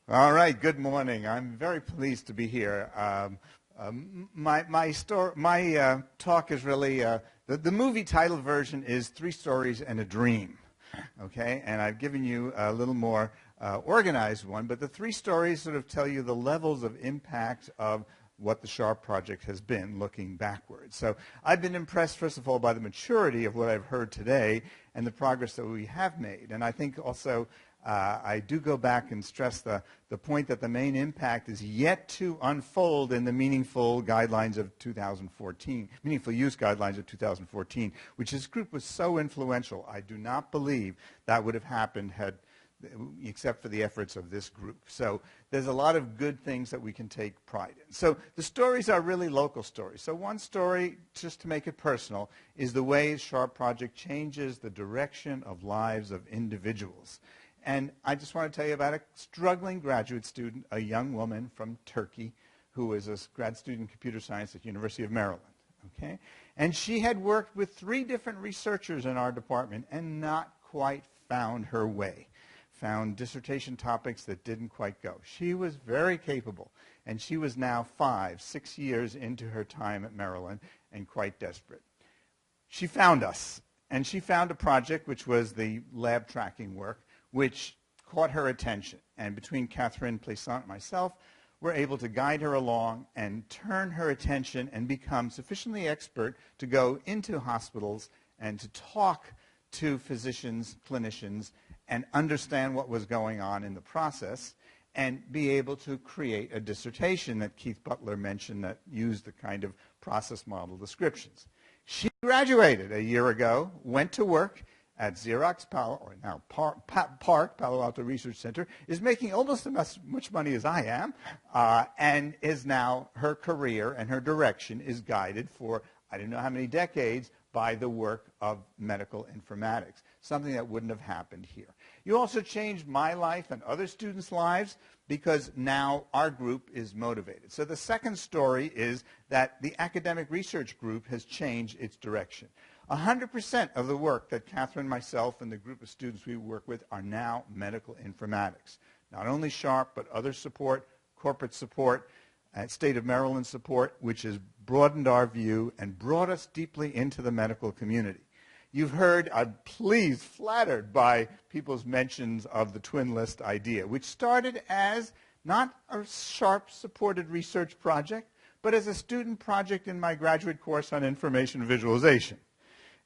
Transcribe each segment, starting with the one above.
All right, good morning. I'm very pleased to be here. My talk is really, the movie title version is Three Stories and a Dream, okay? And I've given you a little more organized one, but the three stories sort of tell you the levels of impact of what the SHARP project has been looking backwards. So I've been impressed, first of all, by the maturity of what I've heard today and the progress that we have made. And I think also I do go back and stress the point that the main impact is yet to unfold in the meaningful guidelines of 2014, meaningful use guidelines of 2014, which this group was so influential. I do not believe that would have happened except for the efforts of this group. So there's a lot of good things that we can take pride in. So the stories are really local stories. So one story, just to make it personal, is the way SHARP project changes the direction of lives of individuals. And I just want to tell you about a struggling graduate student, a young woman from Turkey, who is a grad student in computer science at the University of Maryland. Okay? And she had worked with 3 different researchers in our department and not quite found her way. Found dissertation topics that didn't quite go. She was very capable, and she was now 5, 6 years into her time at Maryland and quite desperate. She found us, and she found a project, which was the lab tracking work, which caught her attention. And between Catherine Plaisant and myself, we're able to guide her along and turn her attention and become sufficiently expert to go into hospitals and to talk to physicians, clinicians, and understand what was going on in the process and be able to create a dissertation that Keith Butler mentioned that used the kind of process model descriptions. She graduated a year ago, went to work at Xerox or now Park, Palo Alto Research Center, is making almost as much money as I am, and is now, her career and her direction is guided for I don't know how many decades by the work of medical informatics, something that wouldn't have happened here. You also changed my life and other students' lives because now our group is motivated. So the second story is that the academic research group has changed its direction. 100% of the work that Catherine, myself, and the group of students we work with are now medical informatics. Not only SHARP, but other support, corporate support, State of Maryland support, which has broadened our view and brought us deeply into the medical community. You've heard, I'm pleased, flattered by people's mentions of the twin list idea, which started as not a SHARP-supported research project, but as a student project in my graduate course on information visualization.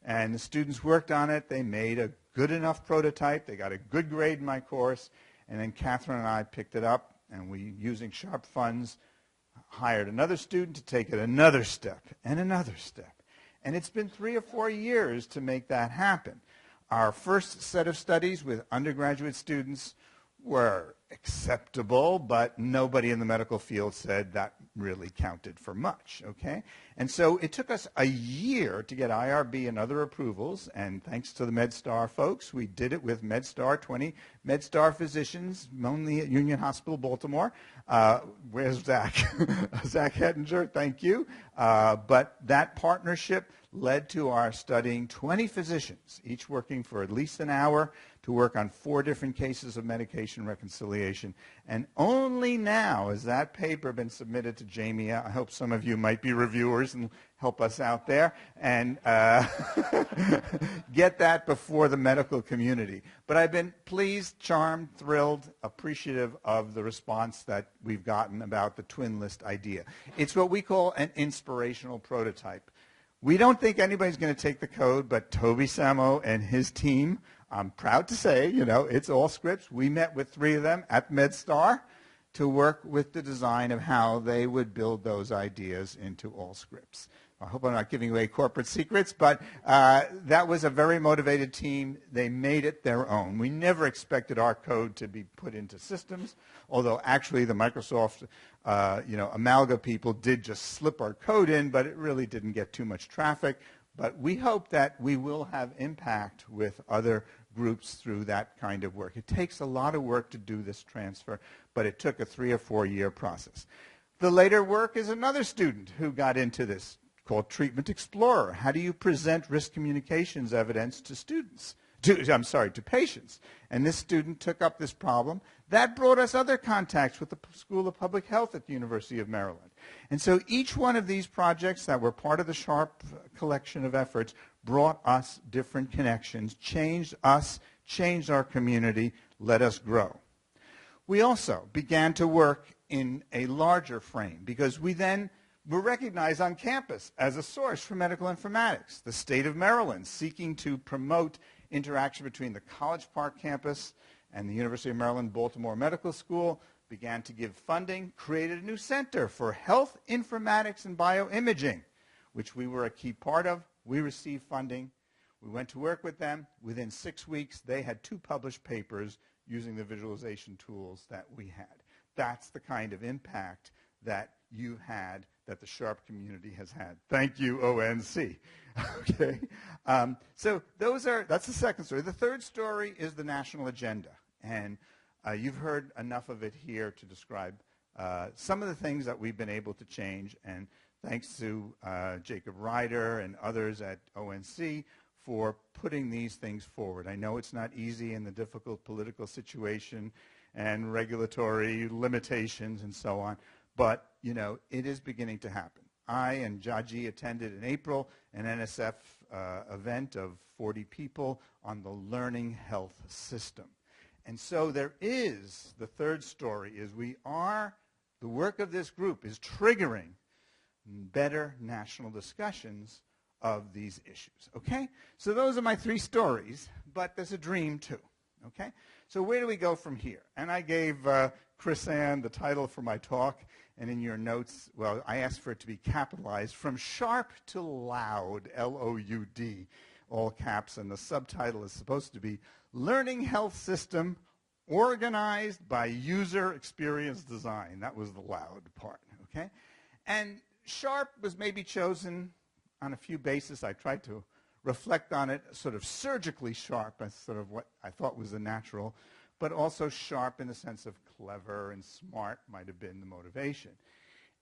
And the students worked on it. They made a good enough prototype. They got a good grade in my course. And then Catherine and I picked it up, and we, using SHARP funds, hired another student to take it another step and another step. And it's been 3 or 4 years to make that happen. Our first set of studies with undergraduate students were acceptable, but nobody in the medical field said that really counted for much, okay? And so it took us a year to get IRB and other approvals, and thanks to the MedStar folks, we did it with MedStar, 20 MedStar physicians, only at Union Hospital, Baltimore. Where's Zach? Zach Hettinger, thank you. But that partnership led to our studying 20 physicians, each working for at least an hour to work on 4 different cases of medication reconciliation. And only now has that paper been submitted to JAMIA. I hope some of you might be reviewers and help us out there and get that before the medical community. But I've been pleased, charmed, thrilled, appreciative of the response that we've gotten about the twin list idea. It's what we call an inspirational prototype. We don't think anybody's going to take the code, but Toby Samo and his team, I'm proud to say, you know, it's all scripts. We met with 3 of them at MedStar to work with the design of how they would build those ideas into all scripts. I hope I'm not giving away corporate secrets, but that was a very motivated team. They made it their own. We never expected our code to be put into systems, although actually the Microsoft Amalga people did just slip our code in, but it really didn't get too much traffic. But we hope that we will have impact with other groups through that kind of work. It takes a lot of work to do this transfer, but it took a 3 or 4 year process. The later work is another student who got into this, called Treatment Explorer. How do you present risk communications evidence to students? to patients. And this student took up this problem. That brought us other contacts with the School of Public Health at the University of Maryland. And so each one of these projects that were part of the SHARP collection of efforts brought us different connections, changed us, changed our community, let us grow. We also began to work in a larger frame because we then were recognized on campus as a source for medical informatics. The state of Maryland, seeking to promote interaction between the College Park campus and the University of Maryland Baltimore Medical School, began to give funding, created a new center for health informatics and bioimaging, which we were a key part of. We received funding. We went to work with them. Within 6 weeks, they had 2 published papers using the visualization tools that we had. That's the kind of impact that you had, that the SHARP community has had. Thank you, ONC. Okay. So that's the second story. The third story is the national agenda. And you've heard enough of it here to describe some of the things that we've been able to change. And thanks to Jacob Ryder and others at ONC for putting these things forward. I know it's not easy in the difficult political situation and regulatory limitations and so on, but you know, it is beginning to happen. I and Jaji attended in April an NSF event of 40 people on the learning health system. And so there is, the third story is the work of this group is triggering better national discussions of these issues, okay? So those are my 3 stories, but there's a dream too, okay? So where do we go from here? And I gave Chris Ann the title for my talk, and in your notes, well, I asked for it to be capitalized, From Sharp to Loud, L-O-U-D, all caps, and the subtitle is supposed to be Learning Health System Organized by User Experience Design. That was the loud part, okay? And Sharp was maybe chosen on a few bases. I tried to reflect on it, sort of surgically sharp, as sort of what I thought was the natural, but also sharp in the sense of clever and smart might have been the motivation.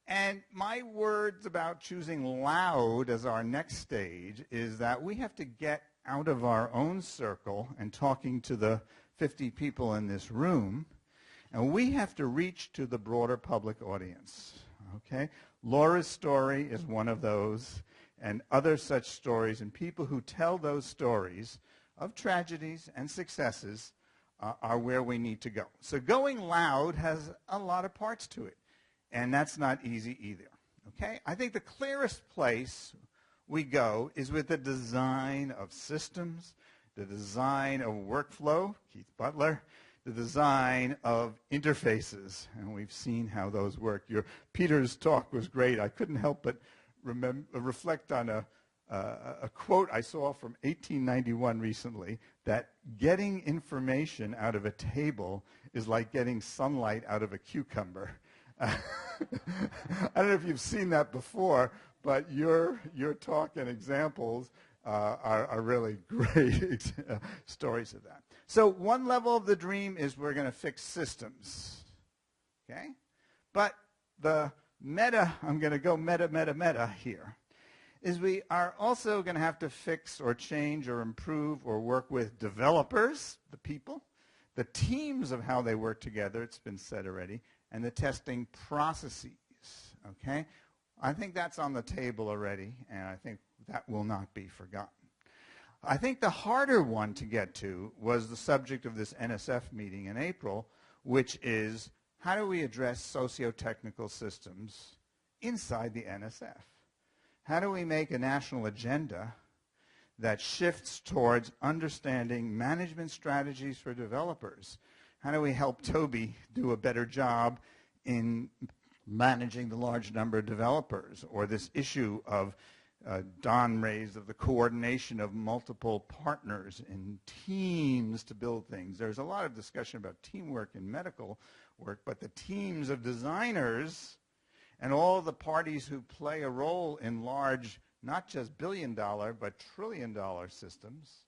And my words about choosing loud as our next stage is that we have to get out of our own circle and talking to the 50 people in this room, and we have to reach to the broader public audience, okay? Laura's story is one of those, and other such stories, and people who tell those stories of tragedies and successes are where we need to go. So going loud has a lot of parts to it, and that's not easy either, okay? I think the clearest place we go is with the design of systems, the design of workflow, Keith Butler, the design of interfaces, and we've seen how those work. Peter's talk was great. I couldn't help but reflect on a quote I saw from 1891 recently, that getting information out of a table is like getting sunlight out of a cucumber. I don't know if you've seen that before, but your talk and examples are really great stories of that. So one level of the dream is we're going to fix systems, okay? But the meta, I'm going to go meta here, is we are also going to have to fix or change or improve or work with developers, the people, the teams of how they work together, it's been said already, and the testing processes, okay? I think that's on the table already, and I think that will not be forgotten. I think the harder one to get to was the subject of this NSF meeting in April, which is how do we address socio-technical systems inside the NSF? How do we make a national agenda that shifts towards understanding management strategies for developers? How do we help Toby do a better job in managing the large number of developers, or this issue of Don raised of the coordination of multiple partners and teams to build things. There's a lot of discussion about teamwork in medical work, but the teams of designers and all the parties who play a role in large, not just billion-dollar, but trillion-dollar systems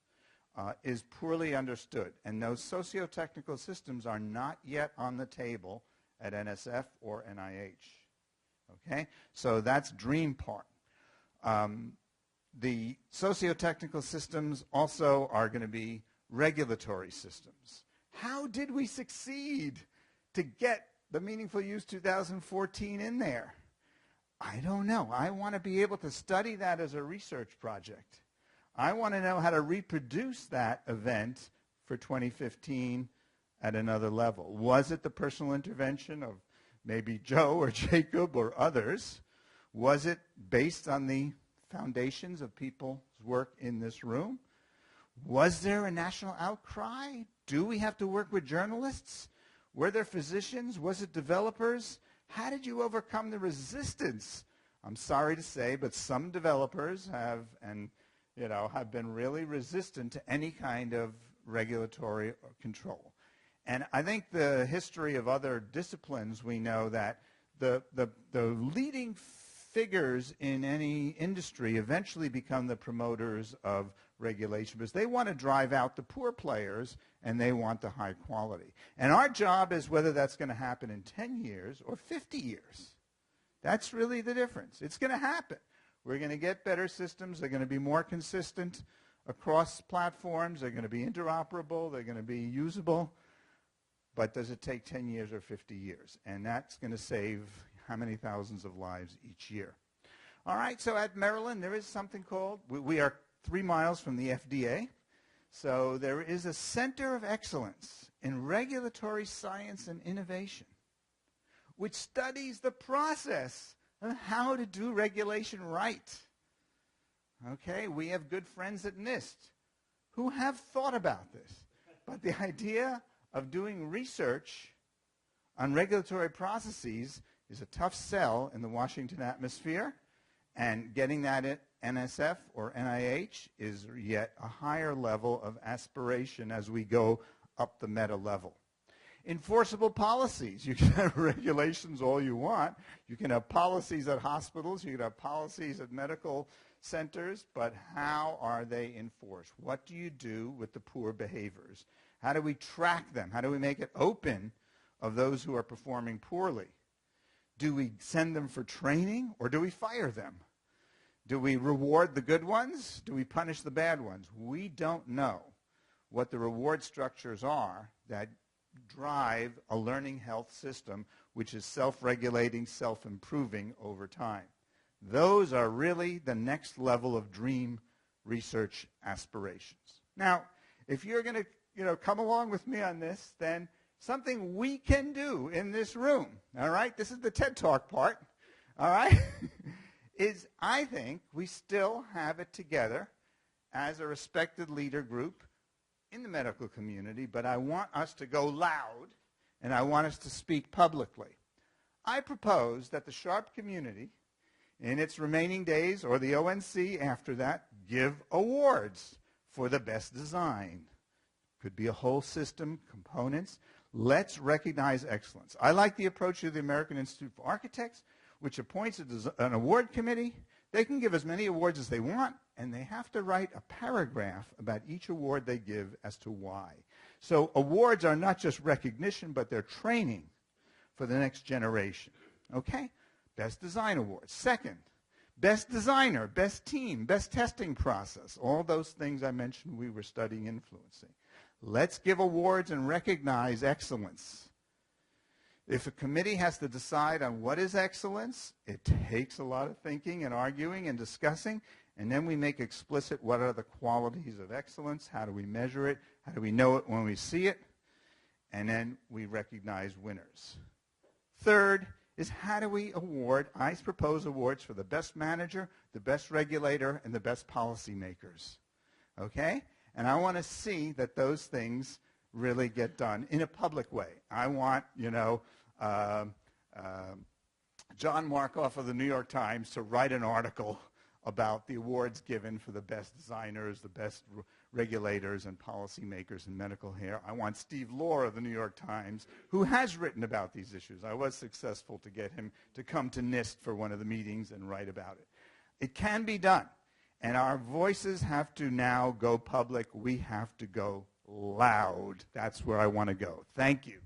is poorly understood. And those socio-technical systems are not yet on the table at NSF or NIH. Okay? So that's dream part. The socio-technical systems also are going to be regulatory systems. How did we succeed to get the Meaningful Use 2014 in there? I don't know. I want to be able to study that as a research project. I want to know how to reproduce that event for 2015 at another level. Was it the personal intervention of maybe Joe or Jacob or others? Was it based on the foundations of people's work in this room? Was there a national outcry? Do we have to work with journalists? Were there physicians? Was it developers? How did you overcome the resistance? I'm sorry to say, but some developers have been really resistant to any kind of regulatory control. And I think the history of other disciplines, we know that the leading figures in any industry eventually become the promoters of regulation because they want to drive out the poor players and they want the high quality. And our job is whether that's going to happen in 10 years or 50 years. That's really the difference. It's going to happen. We're going to get better systems. They're going to be more consistent across platforms. They're going to be interoperable. They're going to be usable. But does it take 10 years or 50 years? And that's going to save how many thousands of lives each year? All right, so at Maryland, there is something called, we are 3 miles from the FDA, so there is a Center of Excellence in Regulatory Science and Innovation, which studies the process of how to do regulation right. Okay, we have good friends at NIST who have thought about this. But the idea of doing research on regulatory processes is a tough sell in the Washington atmosphere, and getting that at NSF or NIH is yet a higher level of aspiration as we go up the meta level. Enforceable policies. You can have regulations all you want. You can have policies at hospitals. You can have policies at medical centers. But how are they enforced? What do you do with the poor behaviors? How do we track them? How do we make it open of those who are performing poorly? Do we send them for training or do we fire them? Do we reward the good ones? Do we punish the bad ones? We don't know what the reward structures are that drive a learning health system which is self-regulating, self-improving over time. Those are really the next level of dream research aspirations. Now, if you're going to come along with me on this, then something we can do in this room, all right? This is the TED Talk part, all right? is I think we still have it together as a respected leader group in the medical community, but I want us to go loud, and I want us to speak publicly. I propose that the Sharp community, in its remaining days, or the ONC after that, give awards for the best design. Could be a whole system, components. Let's recognize excellence. I like the approach of the American Institute for Architects, which appoints an award committee. They can give as many awards as they want, and they have to write a paragraph about each award they give as to why. So awards are not just recognition, but they're training for the next generation. Okay? Best Design Awards. Second, Best Designer, Best Team, Best Testing Process. All those things I mentioned we were studying influencing. Let's give awards and recognize excellence. If a committee has to decide on what is excellence, it takes a lot of thinking and arguing and discussing, and then we make explicit what are the qualities of excellence, how do we measure it, how do we know it when we see it, and then we recognize winners. Third is how do we award, I propose awards for the best manager, the best regulator, and the best policymakers. Okay? And I want to see that those things really get done in a public way. I want, John Markoff of the New York Times to write an article about the awards given for the best designers, the best regulators and policymakers in medical care. I want Steve Lohr of the New York Times, who has written about these issues. I was successful to get him to come to NIST for one of the meetings and write about it. It can be done. And our voices have to now go public. We have to go loud. That's where I want to go. Thank you.